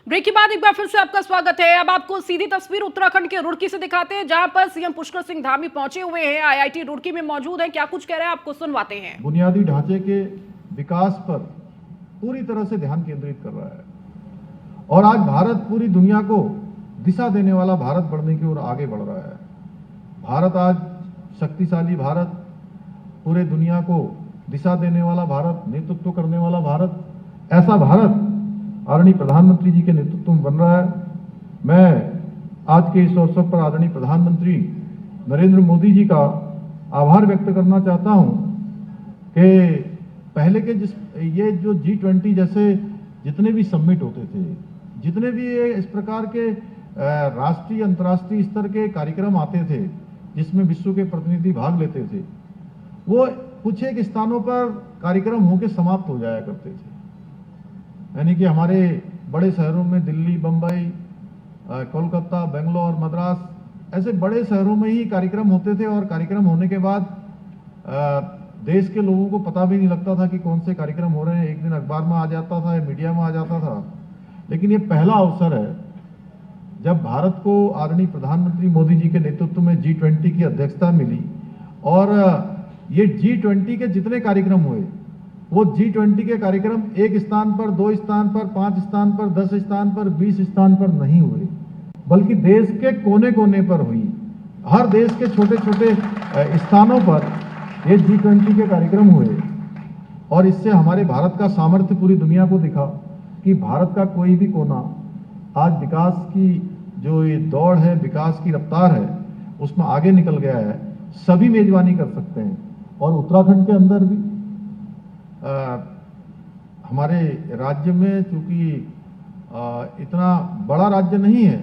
Break के बाद एक बार फिर से आपका स्वागत है। अब आपको सीधी तस्वीर उत्तराखंड के रुड़की से दिखाते हैं, जहां पर सीएम पुष्कर सिंह धामी पहुंचे हुए हैं। आईआईटी रुड़की में मौजूद हैं। क्या कुछ कह रहे हैं आपको सुनवाते हैं। बुनियादी ढांचे के विकास पर पूरी तरह से ध्यान केंद्रित कर रहा है और आज भारत पूरी दुनिया को दिशा देने वाला भारत बनने की ओर आगे बढ़ रहा है। भारत आज शक्तिशाली भारत, पूरे दुनिया को दिशा देने वाला भारत, नेतृत्व करने वाला भारत, ऐसा भारत आदरणीय प्रधानमंत्री जी के नेतृत्व में बन रहा है। मैं आज के इस अवसर पर आदरणीय प्रधानमंत्री नरेंद्र मोदी जी का आभार व्यक्त करना चाहता हूं कि पहले के ये जो G20 जैसे जितने भी समिट होते थे, जितने भी इस प्रकार के राष्ट्रीय अंतर्राष्ट्रीय स्तर के कार्यक्रम आते थे जिसमें विश्व के प्रतिनिधि भाग लेते थे, वो कुछ एक स्थानों पर कार्यक्रम होकर समाप्त हो जाया करते थे। यानी कि हमारे बड़े शहरों में दिल्ली, बम्बई, कोलकाता, बेंगलोर, मद्रास, ऐसे बड़े शहरों में ही कार्यक्रम होते थे और कार्यक्रम होने के बाद देश के लोगों को पता भी नहीं लगता था कि कौन से कार्यक्रम हो रहे हैं। एक दिन अखबार में आ जाता था, मीडिया में आ जाता था। लेकिन ये पहला अवसर है जब भारत को आदरणीय प्रधानमंत्री मोदी जी के नेतृत्व में G20 की अध्यक्षता मिली और ये G20 के जितने कार्यक्रम हुए वो G20 के कार्यक्रम एक स्थान पर, दो स्थान पर, 5 स्थान पर, 10 स्थान पर, 20 स्थान पर नहीं हुए, बल्कि देश के कोने कोने पर हुई। हर देश के छोटे छोटे स्थानों पर ये G20 के कार्यक्रम हुए और इससे हमारे भारत का सामर्थ्य पूरी दुनिया को दिखा कि भारत का कोई भी कोना आज विकास की जो ये दौड़ है, विकास की रफ्तार है, उसमें आगे निकल गया है। सभी मेजबानी कर सकते हैं और उत्तराखंड के अंदर भी हमारे राज्य में, चूंकि इतना बड़ा राज्य नहीं है,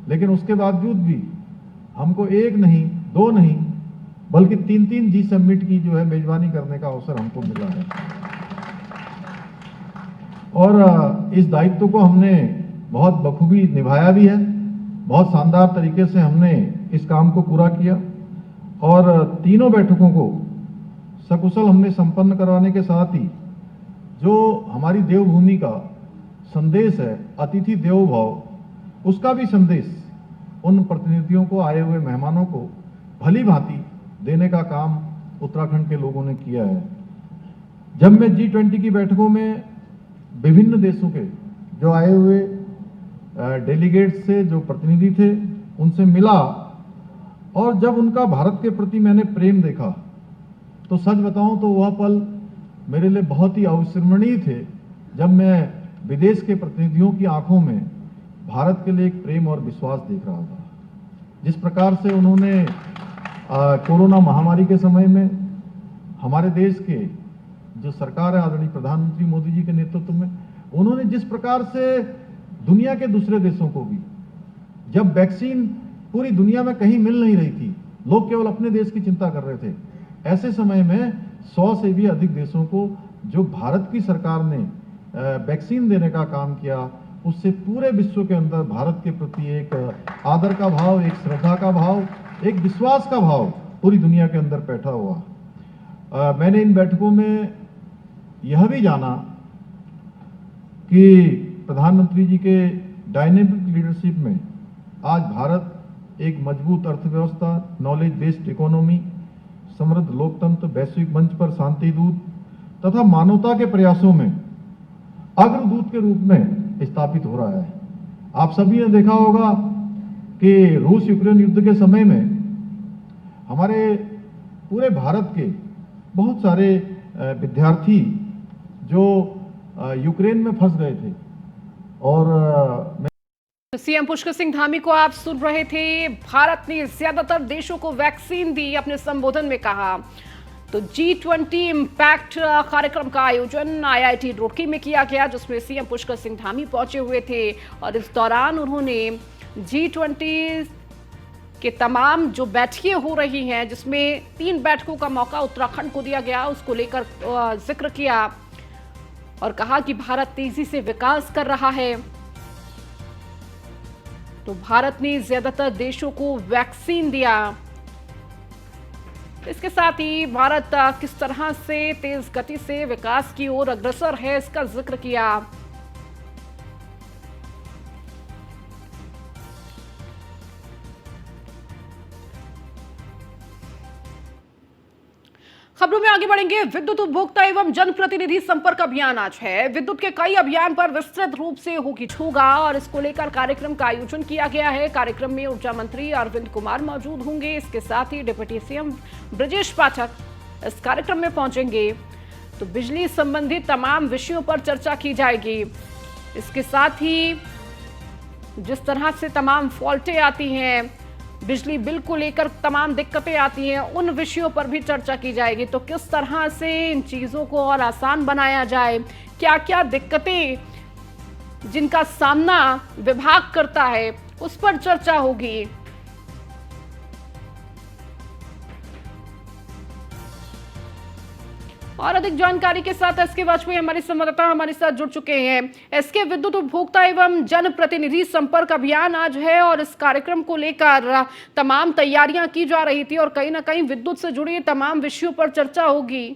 लेकिन उसके बावजूद भी हमको एक नहीं, दो नहीं, बल्कि 3-3 G समिट की जो है मेजबानी करने का अवसर हमको मिला है और इस दायित्व को हमने बहुत बखूबी निभाया भी है। बहुत शानदार तरीके से हमने इस काम को पूरा किया और तीनों बैठकों को सकुशल हमने संपन्न करवाने के साथ ही जो हमारी देवभूमि का संदेश है, अतिथि देवो भव, उसका भी संदेश उन प्रतिनिधियों को, आए हुए मेहमानों को भली भांति देने का काम उत्तराखंड के लोगों ने किया है। जब मैं G20 की बैठकों में विभिन्न देशों के जो आए हुए डेलीगेट्स से, जो प्रतिनिधि थे, उनसे मिला और जब उनका भारत के प्रति मैंने प्रेम देखा तो सच बताऊं तो वह पल मेरे लिए बहुत ही अविस्मरणीय थे, जब मैं विदेश के प्रतिनिधियों की आंखों में भारत के लिए एक प्रेम और विश्वास देख रहा था। जिस प्रकार से उन्होंने कोरोना महामारी के समय में हमारे देश के जो सरकार है आदरणीय प्रधानमंत्री मोदी जी के नेतृत्व में, उन्होंने जिस प्रकार से दुनिया के दूसरे देशों को भी, जब वैक्सीन पूरी दुनिया में कहीं मिल नहीं रही थी, लोग केवल अपने देश की चिंता कर रहे थे, ऐसे समय में 100 से भी अधिक देशों को जो भारत की सरकार ने वैक्सीन देने का काम किया, उससे पूरे विश्व के अंदर भारत के प्रति एक आदर का भाव, एक श्रद्धा का भाव, एक विश्वास का भाव पूरी दुनिया के अंदर बैठा हुआ। मैंने इन बैठकों में यह भी जाना कि प्रधानमंत्री जी के डायनेमिक लीडरशिप में आज भारत एक मजबूत अर्थव्यवस्था, नॉलेज बेस्ड इकोनॉमी, समृद्ध लोकतंत्र, वैश्विक मंच पर शांति दूत तथा मानवता के प्रयासों में अग्रदूत के रूप में स्थापित हो रहा है। आप सभी ने देखा होगा कि रूस यूक्रेन युद्ध के समय में हमारे पूरे भारत के बहुत सारे विद्यार्थी जो यूक्रेन में फंस गए थे और सीएम पुष्कर सिंह धामी को आप सुन रहे थे। भारत ने ज्यादातर देशों को वैक्सीन दी, अपने संबोधन में कहा। तो G20 इम्पैक्ट कार्यक्रम का आयोजन आईआईटी रुड़की में किया गया, जिसमें सीएम पुष्कर सिंह धामी पहुंचे हुए थे और इस दौरान उन्होंने G20 के तमाम जो बैठकें हो रही हैं, जिसमें 3 बैठकों का मौका उत्तराखंड को दिया गया, उसको लेकर जिक्र किया और कहा कि भारत तेजी से विकास कर रहा है। तो भारत ने ज्यादातर देशों को वैक्सीन दिया। इसके साथ ही भारत किस तरह से तेज गति से विकास की ओर अग्रसर है, इसका जिक्र किया। खबरों में आगे बढ़ेंगे। विद्युत उपभोक्ता एवं जनप्रतिनिधि संपर्क अभियान आज है। विद्युत के कई अभियान पर विस्तृत रूप से होगा और इसको लेकर कार्यक्रम का आयोजन किया गया है। कार्यक्रम में ऊर्जा मंत्री अरविंद कुमार मौजूद होंगे। इसके साथ ही डिप्टी सीएम ब्रजेश पाठक इस कार्यक्रम में पहुंचेंगे। तो बिजली संबंधी तमाम विषयों पर चर्चा की जाएगी। इसके साथ ही जिस तरह से तमाम फॉल्टें आती हैं, बिजली बिल को लेकर तमाम दिक्कतें आती हैं, उन विषयों पर भी चर्चा की जाएगी। तो किस तरह से इन चीज़ों को और आसान बनाया जाए, क्या क्या दिक्कतें जिनका सामना विभाग करता है, उस पर चर्चा होगी। और अधिक जानकारी के साथ एसके वाजपेयी हमारे संवाददाता हमारे साथ जुड़ चुके हैं। एसके, विद्युत उपभोक्ता एवं जनप्रतिनिधि संपर्क अभियान आज है और इस कार्यक्रम को लेकर तमाम तैयारियां की जा रही थी और कहीं ना कहीं विद्युत से जुड़ी तमाम विषयों पर चर्चा होगी।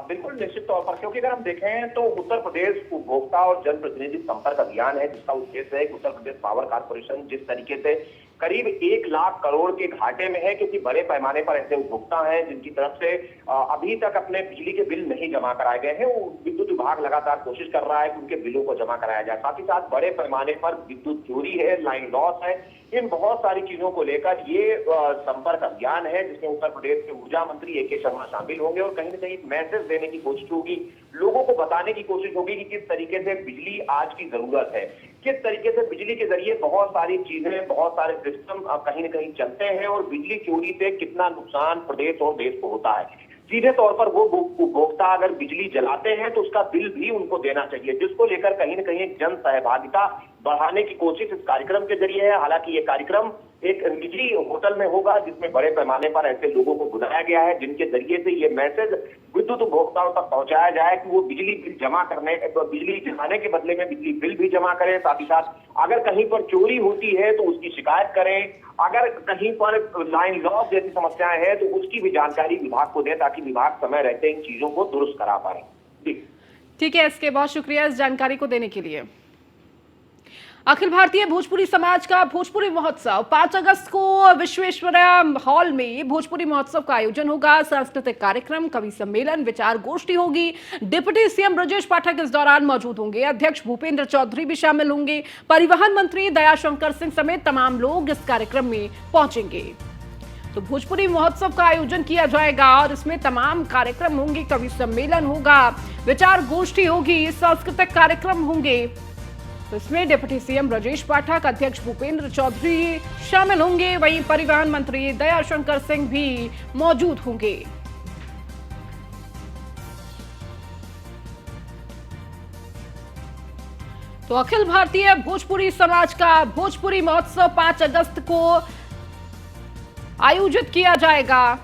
बिल्कुल निश्चित तौर पर, क्योंकि अगर हम देखें तो उत्तर प्रदेश उपभोक्ता और जनप्रतिनिधि संपर्क अभियान है, जिसका उद्देश्य है कि उत्तर प्रदेश पावर कॉर्पोरेशन जिस तरीके से करीब 1 लाख करोड़ के घाटे में है, क्योंकि बड़े पैमाने पर ऐसे उपभोक्ता हैं जिनकी तरफ से अभी तक अपने बिजली के बिल नहीं जमा कराए गए हैं। वो विद्युत विभाग लगातार कोशिश कर रहा है कि उनके बिलों को जमा कराया जाए। साथ ही साथ बड़े पैमाने पर विद्युत चोरी है, लाइन लॉस है, इन बहुत सारी चीजों को लेकर ये संपर्क अभियान है, जिसमें उत्तर प्रदेश के ऊर्जा मंत्री ए.के. शर्मा शामिल होंगे और कहीं ना कहीं मैसेज देने की कोशिश होगी, लोगों को बताने की कोशिश होगी कि किस तरीके से बिजली आज की जरूरत है, किस तरीके से बिजली के जरिए बहुत सारी चीजें, बहुत सारे सिस्टम कहीं ना कहीं चलते हैं और बिजली चोरी से कितना नुकसान प्रदेश और देश को होता है। सीधे तौर पर वो उपभोक्ता अगर बिजली जलाते हैं तो उसका बिल भी उनको देना चाहिए, जिसको लेकर कहीं ना कहीं एक जन सहभागिता बढ़ाने की कोशिश इस कार्यक्रम के जरिए है। हालांकि ये कार्यक्रम एक निजी होटल में होगा, जिसमें बड़े पैमाने पर ऐसे लोगों को बुलाया गया है जिनके जरिए से ये मैसेज विद्युत उपभोक्ताओं तक पहुंचाया जाए कि वो बिजली बिल जमा करने, बिजली जमाने के बदले में बिजली बिल भी जमा करें। साथ ही साथ अगर कहीं पर चोरी होती है तो उसकी शिकायत करें, अगर कहीं पर लाइन लॉस जैसी समस्याएं हैं तो उसकी भी जानकारी विभाग को दें, ताकि विभाग समय रहते इन चीजों को दुरुस्त करा पाए। ठीक है, इसके बहुत शुक्रिया इस जानकारी को देने के लिए। अखिल भारतीय भोजपुरी समाज का भोजपुरी महोत्सव 5 अगस्त को विश्वेश्वरैया हॉल में भोजपुरी महोत्सव का आयोजन होगा। सांस्कृतिक कार्यक्रम, कवि सम्मेलन, विचार गोष्ठी होगी। डिप्टी सीएम ब्रजेश पाठक इस दौरान मौजूद होंगे। अध्यक्ष भूपेंद्र चौधरी भी शामिल होंगे। परिवहन मंत्री दयाशंकर सिंह समेत तमाम लोग इस कार्यक्रम में पहुंचेंगे। तो भोजपुरी महोत्सव का आयोजन किया जाएगा और इसमें तमाम कार्यक्रम होंगे। कवि सम्मेलन होगा, विचार गोष्ठी होगी, सांस्कृतिक कार्यक्रम होंगे। तो इसमें डिप्टी सीएम ब्रजेश पाठक, अध्यक्ष भूपेंद्र चौधरी शामिल होंगे। वहीं परिवहन मंत्री दयाशंकर सिंह भी मौजूद होंगे। तो अखिल भारतीय भोजपुरी समाज का भोजपुरी महोत्सव 5 अगस्त को आयोजित किया जाएगा।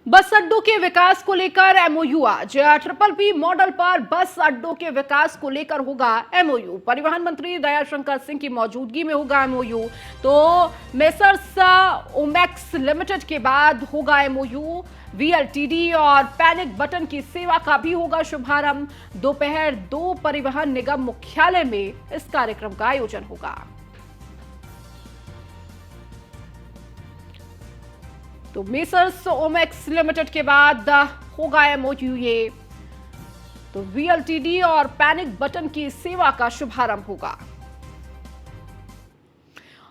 बस अड्डों के विकास को लेकर एमओयू आज ट्रिपल मॉडल पर बस अड्डों के विकास को लेकर होगा एमओयू। परिवहन मंत्री दयाशंकर सिंह की मौजूदगी में होगा एमओयू। तो मेसर्स ओमैक्स लिमिटेड के बाद होगा एमओयू। वीएलटीडी और पैनिक बटन की सेवा का भी होगा शुभारंभ। दोपहर 2 परिवहन निगम मुख्यालय में इस कार्यक्रम का आयोजन होगा। तो मेसर्स ओमैक्स लिमिटेड के बाद होगा एमओयू ये। तो वीएलटीडी और पैनिक बटन की सेवा का शुभारंभ होगा।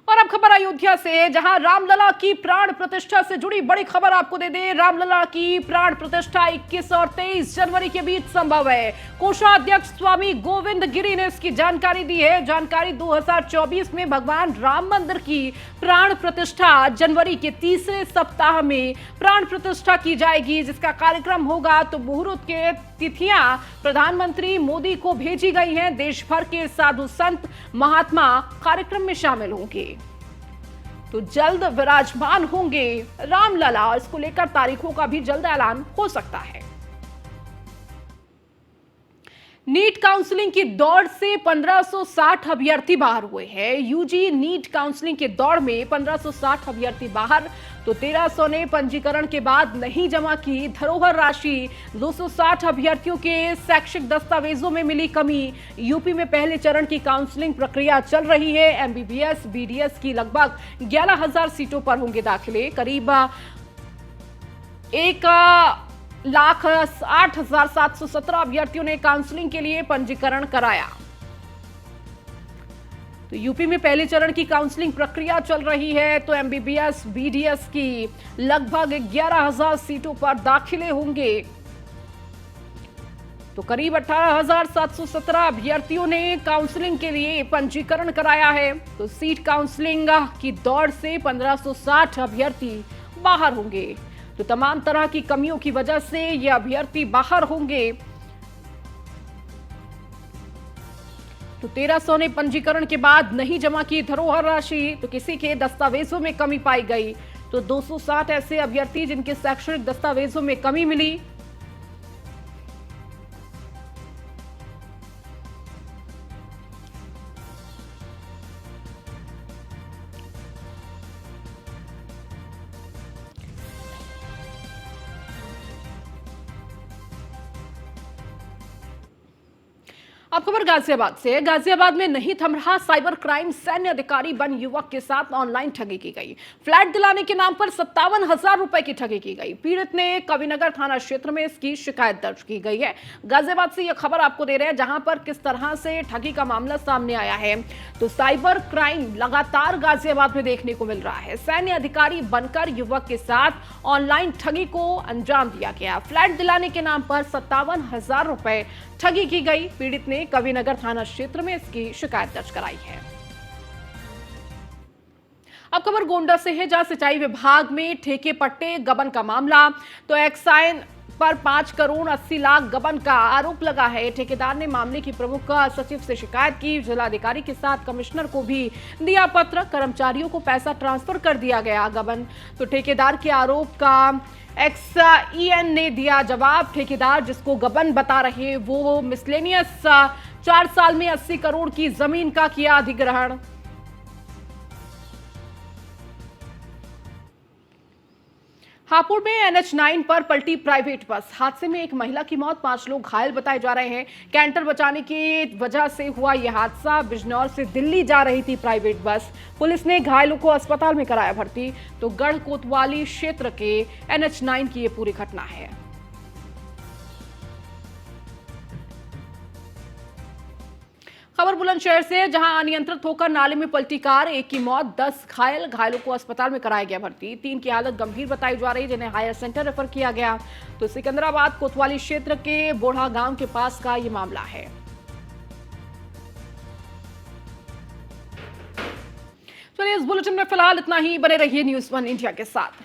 और अब खबर अयोध्या से, जहां रामलला की प्राण प्रतिष्ठा से जुड़ी बड़ी खबर आपको दे दें। रामलला की प्राण प्रतिष्ठा 21 और 23 जनवरी के बीच संभव है। कोषाध्यक्ष स्वामी गोविंद गिरी ने इसकी जानकारी दी है। जानकारी 2024 में भगवान राम मंदिर की प्राण प्रतिष्ठा जनवरी के तीसरे सप्ताह में प्राण प्रतिष्ठा की जाएगी, जिसका कार्यक्रम होगा। तो मुहूर्त के तिथियां प्रधानमंत्री मोदी को भेजी गई हैं। देश भर के साधु संत महात्मा कार्यक्रम में शामिल होंगे। तो जल्द विराजमान होंगे रामलला और इसको लेकर तारीखों का भी जल्द ऐलान हो सकता है। नीट काउंसलिंग की दौड़ से 1560 अभ्यर्थी बाहर हुए हैं। यूजी नीट काउंसलिंग की दौड़ में 1560 अभ्यर्थी बाहर, तो 1300 ने पंजीकरण के बाद नहीं जमा की धरोहर राशि। 260 अभ्यर्थियों के शैक्षिक दस्तावेजों में मिली कमी। यूपी में पहले चरण की काउंसलिंग प्रक्रिया चल रही है। एमबीबीएस बीडीएस की लगभग 11,000 सीटों पर होंगे दाखिले। करीब 1,08,717 अभ्यर्थियों ने काउंसलिंग के लिए पंजीकरण कराया। तो यूपी में पहले चरण की काउंसलिंग प्रक्रिया चल रही है। तो एमबीबीएस बीडीएस की लगभग 11,000 सीटों पर दाखिले होंगे। तो करीब 18,717 अभ्यर्थियों ने काउंसलिंग के लिए पंजीकरण कराया है। तो सीट काउंसलिंग की दौड़ से 1560 अभ्यर्थी बाहर होंगे। तो तमाम तरह की कमियों की वजह से ये अभ्यर्थी बाहर होंगे। तो 1300 ने पंजीकरण के बाद नहीं जमा की धरोहर राशि। तो किसी के दस्तावेजों में कमी पाई गई। तो 260 ऐसे अभ्यर्थी जिनके शैक्षणिक दस्तावेजों में कमी मिली। अब खबर गाजियाबाद से है। गाजियाबाद में नहीं थम रहा साइबर क्राइम। सैन्य अधिकारी बन युवक के साथ ऑनलाइन ठगी की गई। फ्लैट दिलाने के नाम पर 57,000 रुपए की ठगी की गई। पीड़ित ने कविनगर थाना क्षेत्र में इसकी शिकायत दर्ज की गई है। गाजियाबाद से यह खबर आपको दे रहे हैं, जहां पर किस तरह से ठगी का मामला सामने आया है। तो साइबर क्राइम लगातार गाजियाबाद में देखने को मिल रहा है। सैन्य अधिकारी बनकर युवक के साथ ऑनलाइन ठगी को अंजाम दिया गया। फ्लैट दिलाने के नाम पर 57,000 रुपए ठगी की गई। पीड़ित ने कविनगर थाना क्षेत्र में इसकी शिकायत दर्ज कराई है। अब खबर गोंडा से है, जहां सिंचाई विभाग में ठेके पट्टे गबन का मामला। तो एक्साइन पर 5 करोड़ 80 लाख गबन का आरोप लगा है। ठेकेदार ने मामले की प्रमुख सचिव से शिकायत की। जिलाधिकारी के साथ कमिश्नर को भी दिया पत्र। कर्मचारियों को पैसा ट्रांसफर कर दिया गया। गबन तो ठेकेदार के आरोप का एक्सईएन ने दिया जवाब। ठेकेदार जिसको गबन बता रहे वो मिसलेनियस 4 साल में 80 करोड़ की जमीन का किया अधिग्रहण। हापुड़ में NH9 पर पलटी प्राइवेट बस। हादसे में एक महिला की मौत, 5 लोग घायल बताए जा रहे हैं। कैंटर बचाने की वजह से हुआ यह हादसा। बिजनौर से दिल्ली जा रही थी प्राइवेट बस। पुलिस ने घायलों को अस्पताल में कराया भर्ती। तो गढ़ कोतवाली क्षेत्र के NH9 की यह पूरी घटना है। खबर बुलंदशहर से, जहां अनियंत्रित होकर नाले में पलटी कार, एक की मौत, 10 घायल। घायलों को अस्पताल में कराया गया भर्ती। 3 की हालत गंभीर बताई जा रही, जिन्हें हायर सेंटर रेफर किया गया। तो सिकंदराबाद कोतवाली क्षेत्र के बोढ़ा गांव के पास का ये मामला है। चलिए, इस बुलेटिन में फिलहाल इतना ही। बने रहिए न्यूज़ 1 इंडिया के साथ।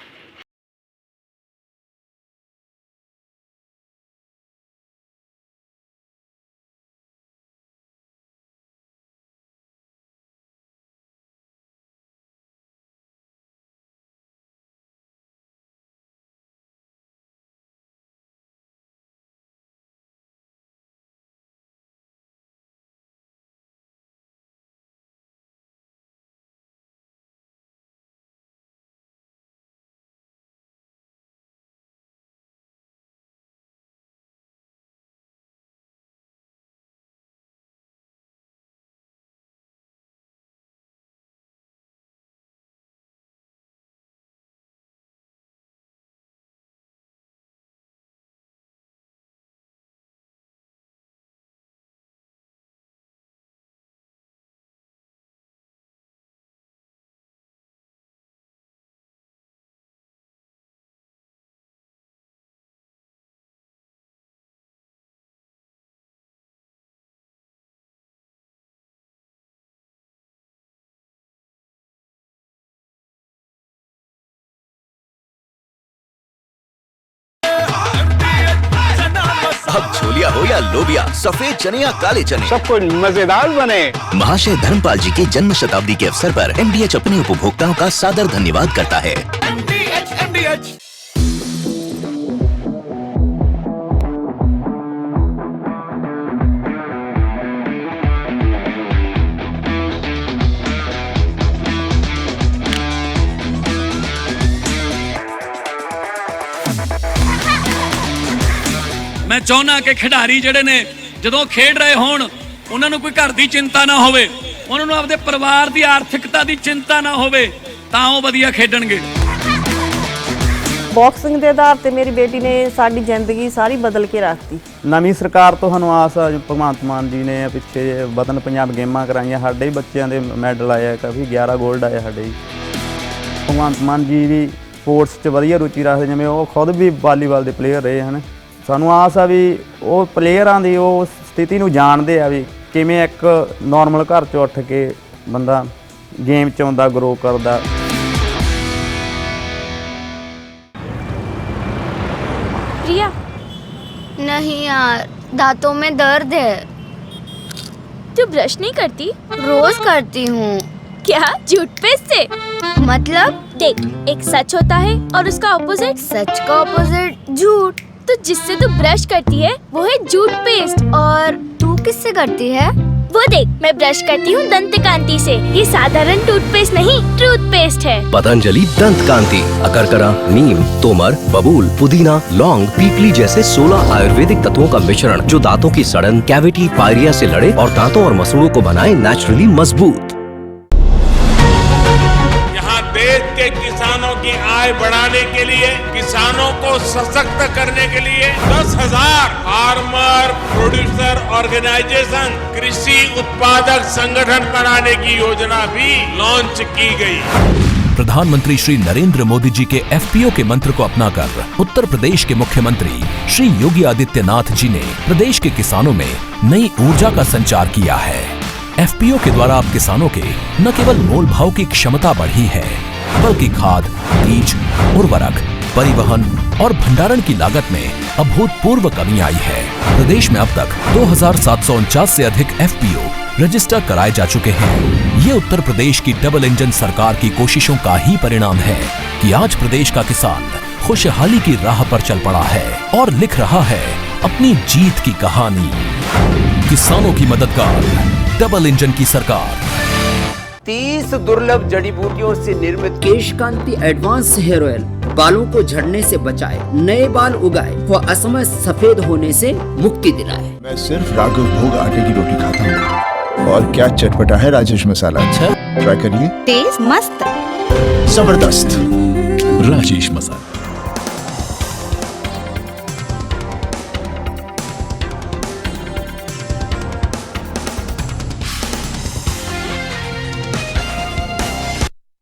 अब छोलिया हो या लोबिया, सफेद चने या काले चने, सब कुछ मजेदार बने। महाशय धर्मपाल जी की जन्म शताब्दी के अवसर पर MDH अपने उपभोक्ताओं का सादर धन्यवाद करता है। MDH मैं चाहुंदा कि खिडारी जिहड़े ने जदों खेड रहे होण उन्हां नूं कोई घर दी चिंता ना होवे, उन्हां नूं आपदे परिवार दी आर्थिकता दी चिंता ना होवे, तां ओह वधिया खेडणगे। ਬਾਕਸਿੰਗ ਦੇ ਆਧਾਰ ਤੇ ਮੇਰੀ ਬੇਟੀ ਨੇ ਸਾਡੀ ਜ਼ਿੰਦਗੀ ਸਾਰੀ ਬਦਲ ਕੇ ਰੱਖਤੀ। ਨਵੀਂ ਸਰਕਾਰ ਤੋਂ ਸਾਨੂੰ ਆਸ ਆ, ਭਗਵੰਤ ਮਾਨ ਜੀ ਨੇ ਪਿੱਛੇ ਵਤਨ ਪੰਜਾਬ ਗੇਮਾਂ ਕਰਾਈਆਂ, ਸਾਡੇ ਹੀ ਬੱਚਿਆਂ ਦੇ ਮੈਡਲ ਆਏ ਆ, ਕਾਫੀ 11 골ਡ ਆਏ ਸਾਡੇ ਜੀ। ਭਗਵੰਤ ਮਾਨ ਜੀ ਵੀ ਸਪੋਰਟਸ 'ਚ ਵਧੀਆ ਰੁਚੀ ਰੱਖਦੇ, ਜਿਵੇਂ ਉਹ ਖੁਦ ਵੀ ਵਾਲੀਬਾਲ ਦੇ ਪਲੇਅਰ ਰਹੇ ਹਨ। ਸਾਨੂੰ ਆਸ ਆ ਵੀ ਉਹ ਪਲੇਅਰਾਂ ਦੀ ਉਹ ਸਥਿਤੀ ਨੂੰ ਜਾਣਦੇ ਆ ਵੀ ਕਿਵੇਂ ਇੱਕ ਨਾਰਮਲ ਘਰ 'ਚੋਂ ਉੱਠ ਕੇ ਬੰਦਾ ਗੇਮ 'ਚ ਆਉਂਦਾ, ਗਰੋ ਕਰਦਾ। प्रिया, नहीं यार, दांतों में दर्द है। तू ब्रश नहीं करती? रोज करती हूँ। क्या झूठ पे से? मतलब देख, एक सच होता है और उसका ऑपोजिट। सच का ऑपोजिट झूठ। तो जिससे तू ब्रश करती है वो है झूठ पेस्ट। और तू किससे करती है? वो देख, मैं ब्रश करती हूँ दंत कांति से। ये साधारण टूथपेस्ट नहीं, टूथपेस्ट है। पतंजलि दंत कांति अकरकरा, नीम, तोमर, बबूल, पुदीना, लौंग, पीपली जैसे 16 आयुर्वेदिक तत्वों का मिश्रण जो दांतों की सड़न, कैविटी, पायरिया से लड़े और दांतों और मसूड़ों को बनाए नेचुरली मजबूत। यहाँ देश के किसानों की आय बढ़ाने के लिए, किसानों को सशक्त करने के लिए 10,000 फार्मर प्रोड्यूसर ऑर्गेनाइजेशन, कृषि उत्पादक संगठन बनाने की योजना भी लॉन्च की गई। प्रधानमंत्री श्री नरेंद्र मोदी जी के एफपीओ के मंत्र को अपनाकर उत्तर प्रदेश के मुख्यमंत्री श्री योगी आदित्यनाथ जी ने प्रदेश के किसानों में नई ऊर्जा का संचार किया है। एफपीओ के द्वारा अब किसानों के न केवल मोल भाव की क्षमता बढ़ी है, बल्कि खाद, बीज, उर्वरक, परिवहन और भंडारण की लागत में अभूतपूर्व कमी आई है। प्रदेश में अब तक 2749 से अधिक एफपीओ रजिस्टर कराए जा चुके हैं। ये उत्तर प्रदेश की डबल इंजन सरकार की कोशिशों का ही परिणाम है कि आज प्रदेश का किसान खुशहाली की राह पर चल पड़ा है और लिख रहा है अपनी जीत की कहानी। किसानों की मददगार डबल इंजन की सरकार। 30 दुर्लभ जड़ी बूटियों से निर्मित केश कांति एडवांस हेयर ऑयल बालों को झड़ने से बचाए, नए बाल उगाए व असमय सफेद होने से मुक्ति दिलाए। मैं सिर्फ राघव भोग आटे की रोटी खाता हूँ और क्या चटपटा है राजेश मसाला। अच्छा, ट्राई करिए। टेस्ट मस्त, जबरदस्त राजेश मसाला।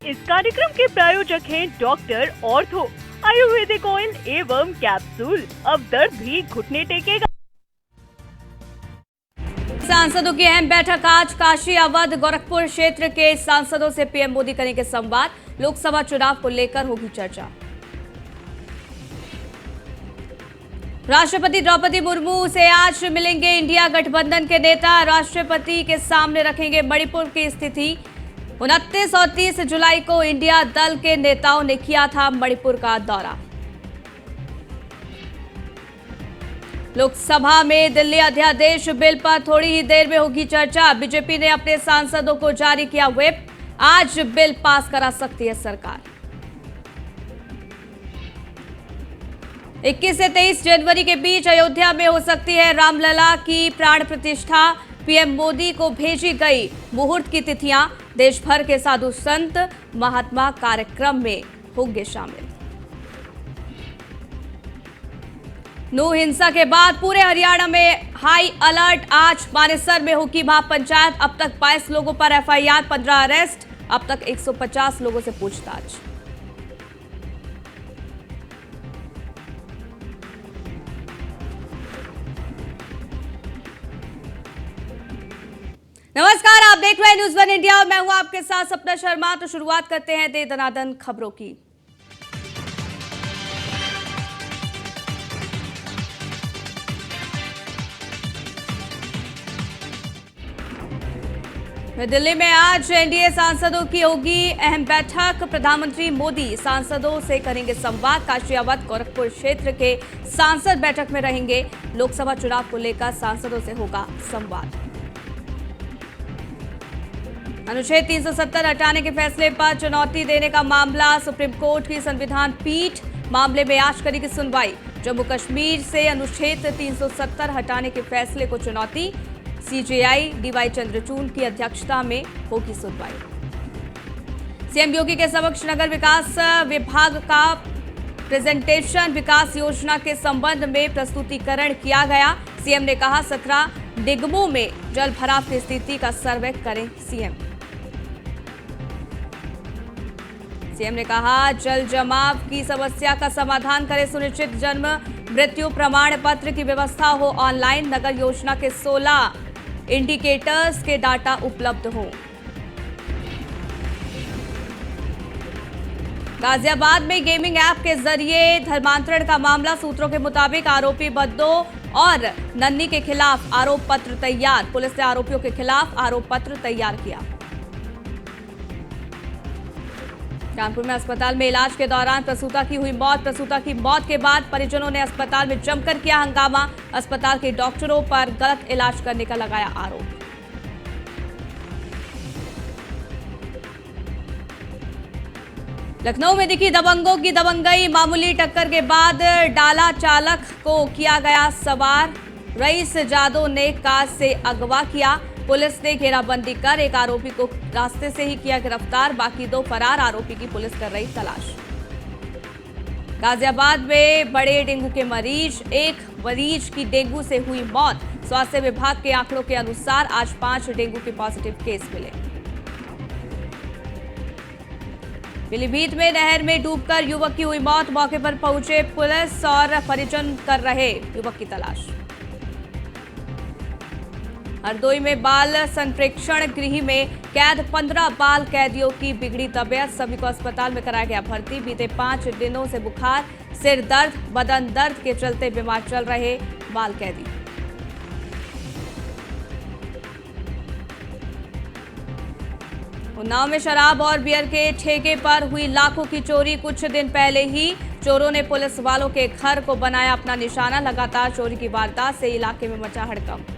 इस कार्यक्रम के प्रायोजक हैं डॉक्टर ऑर्थो आयुर्वेदिक ऑयल एवं कैप्सूल। अब दर्द भी घुटने टेकेगा। सांसदों की अहम बैठक आज। काशी, अवध, गोरखपुर क्षेत्र के सांसदों से पीएम मोदी करेंगे संवाद। लोकसभा चुनाव को लेकर होगी चर्चा। राष्ट्रपति द्रौपदी मुर्मू से आज मिलेंगे इंडिया गठबंधन के नेता। राष्ट्रपति के सामने रखेंगे मणिपुर की स्थिति। 29 और 30 जुलाई को इंडिया दल के नेताओं ने किया था मणिपुर का दौरा। लोकसभा में दिल्ली अध्यादेश बिल पर थोड़ी ही देर में होगी चर्चा। बीजेपी ने अपने सांसदों को जारी किया व्हिप। आज बिल पास करा सकती है सरकार। 21 से 23 जनवरी के बीच अयोध्या में हो सकती है रामलला की प्राण प्रतिष्ठा। पीएम मोदी को भेजी गई मुहूर्त की तिथियां। देश भर के साधु संत महात्मा कार्यक्रम में होंगे शामिल। नू हिंसा के बाद पूरे हरियाणा में हाई अलर्ट। आज मानेसर में होगी महापंचायत। अब तक 22 लोगों पर एफआईआर, 15 अरेस्ट। अब तक 150 लोगों से पूछताछ। नमस्कार, आप देख रहे हैं न्यूज़ 1 इंडिया और मैं हूं आपके साथ सपना शर्मा। तो शुरुआत करते हैं दे दनादन खबरों की। दिल्ली में आज एनडीए सांसदों की होगी अहम बैठक। प्रधानमंत्री मोदी सांसदों से करेंगे संवाद। काशी, अवध, गोरखपुर क्षेत्र के सांसद बैठक में रहेंगे। लोकसभा चुनाव को लेकर सांसदों से होगा संवाद। अनुच्छेद 370 हटाने के फैसले पर चुनौती देने का मामला। सुप्रीम कोर्ट की संविधान पीठ मामले में आज करेगी सुनवाई। जम्मू कश्मीर से अनुच्छेद 370 हटाने के फैसले को चुनौती, सीजेआई डीवाई चंद्रचूड़ की अध्यक्षता में होगी सुनवाई। सीएम योगी के समक्ष नगर विकास विभाग का प्रेजेंटेशन विकास योजना के संबंध में प्रस्तुतिकरण किया गया। सीएम ने कहा 17 निगमों में जल भराव की स्थिति का सर्वे करें सीएम। सीएम ने कहा जल जमाव की समस्या का समाधान करें सुनिश्चित, जन्म मृत्यु प्रमाण पत्र की व्यवस्था हो ऑनलाइन, नगर योजना के 16 इंडिकेटर्स के डाटा उपलब्ध हो। गाजियाबाद में गेमिंग ऐप के जरिए धर्मांतरण का मामला, सूत्रों के मुताबिक आरोपी बद्दो और नन्नी के खिलाफ आरोप पत्र तैयार, पुलिस ने आरोपियों के खिलाफ आरोप पत्र तैयार किया। कानपुर में अस्पताल में इलाज के दौरान प्रसूता की हुई मौत, प्रसूता की मौत के बाद परिजनों ने अस्पताल में जमकर किया हंगामा, अस्पताल के डॉक्टरों पर गलत इलाज करने का लगाया आरोप। लखनऊ में दिखी दबंगों की दबंगई, मामूली टक्कर के बाद डाला चालक को किया गया सवार, रईस जादव ने कार से अगवा किया, पुलिस ने घेराबंदी कर एक आरोपी को रास्ते से ही किया गिरफ्तार, बाकी 2 फरार आरोपी की पुलिस कर रही तलाश। गाजियाबाद में बड़े डेंगू के मरीज, एक मरीज की डेंगू से हुई मौत, स्वास्थ्य विभाग के आंकड़ों के अनुसार आज 5 डेंगू के पॉजिटिव केस मिले। पीलीभीत में नहर में डूबकर युवक की हुई मौत, मौके पर पहुंचे पुलिस और परिजन कर रहे युवक की तलाश। हरदोई में बाल संप्रेक्षण गृह में कैद 15 बाल कैदियों की बिगड़ी तबीयत, सभी को अस्पताल में कराया गया भर्ती, बीते 5 दिनों से बुखार, सिर दर्द, बदन दर्द के चलते बीमार चल रहे बाल कैदी। उन्नाव में शराब और बियर के ठेके पर हुई लाखों की चोरी, कुछ दिन पहले ही चोरों ने पुलिस वालों के घर को बनाया अपना निशाना, लगातार चोरी की वारदात से इलाके में मचा हड़कंप।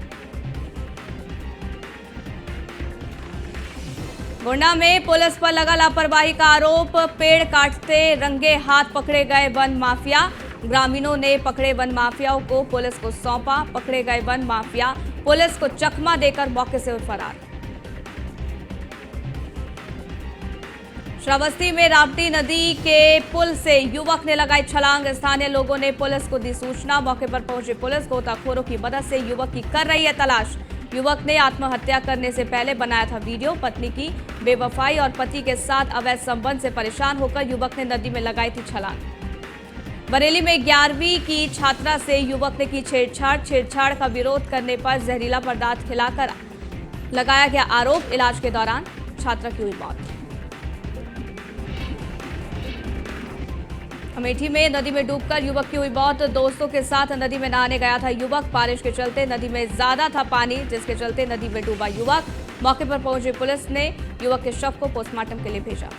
गोंडा में पुलिस पर लगा लापरवाही का आरोप, पेड़ काटते रंगे हाथ पकड़े गए वन माफिया, ग्रामीणों ने पकड़े वन माफियाओं को पुलिस को सौंपा, पकड़े गए वन माफिया पुलिस को चकमा देकर मौके से फरार। श्रावस्ती में राप्ती नदी के पुल से युवक ने लगाई छलांग, स्थानीय लोगों ने पुलिस को दी सूचना, मौके पर पहुंची पुलिस गोताखोरों की मदद से युवक की कर रही है तलाश। युवक ने आत्महत्या करने से पहले बनाया था वीडियो, पत्नी की बेवफाई और पति के साथ अवैध संबंध से परेशान होकर युवक ने नदी में लगाई थी छलांग। बरेली में 11वीं की छात्रा से युवक ने की छेड़छाड़ का विरोध करने पर जहरीला पदार्थ खिलाकर लगाया गया आरोप, इलाज के दौरान छात्रा की हुई मौत। अमेठी में नदी में डूबकर युवक की हुई मौत, दोस्तों के साथ नदी में नहाने गया था युवक, बारिश के चलते नदी में ज्यादा था पानी, जिसके चलते नदी में डूबा युवक, मौके पर पहुंची पुलिस ने युवक के शव को पोस्टमार्टम के लिए भेजा।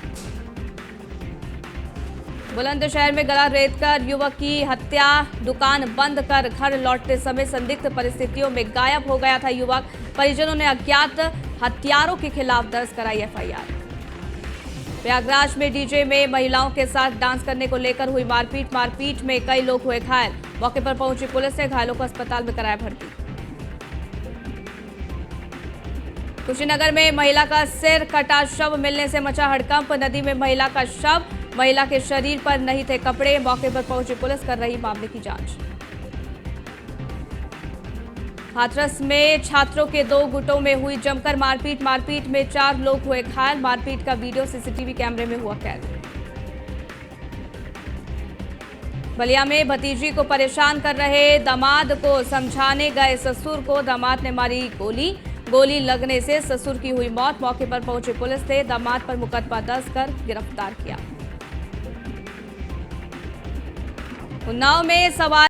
बुलंदशहर में गला रेतकर युवक की हत्या, दुकान बंद कर घर लौटते समय संदिग्ध परिस्थितियों में गायब हो गया था युवक, परिजनों ने अज्ञात हत्यारों के खिलाफ दर्ज कराई एफआईआर। प्रयागराज में डीजे में महिलाओं के साथ डांस करने को लेकर हुई मारपीट में कई लोग हुए घायल, मौके पर पहुंची पुलिस ने घायलों को अस्पताल में कराया भर्ती। कुशीनगर में महिला का सिर कटा शव मिलने से मचा हड़कंप, नदी में महिला का शव, महिला के शरीर पर नहीं थे कपड़े, मौके पर पहुंची पुलिस कर रही मामले की जांच। हाथरस में छात्रों के 2 गुटों में हुई जमकर मारपीट में 4 लोग हुए घायल, मारपीट का वीडियो सीसीटीवी कैमरे में हुआ कैद। बलिया में भतीजी को परेशान कर रहे दामाद को समझाने गए ससुर को दामाद ने मारी गोली लगने से ससुर की हुई मौत, मौके पर पहुंची पुलिस ने दामाद पर मुकदमा दर्ज कर गिरफ्तार किया। उन्नाव में सवार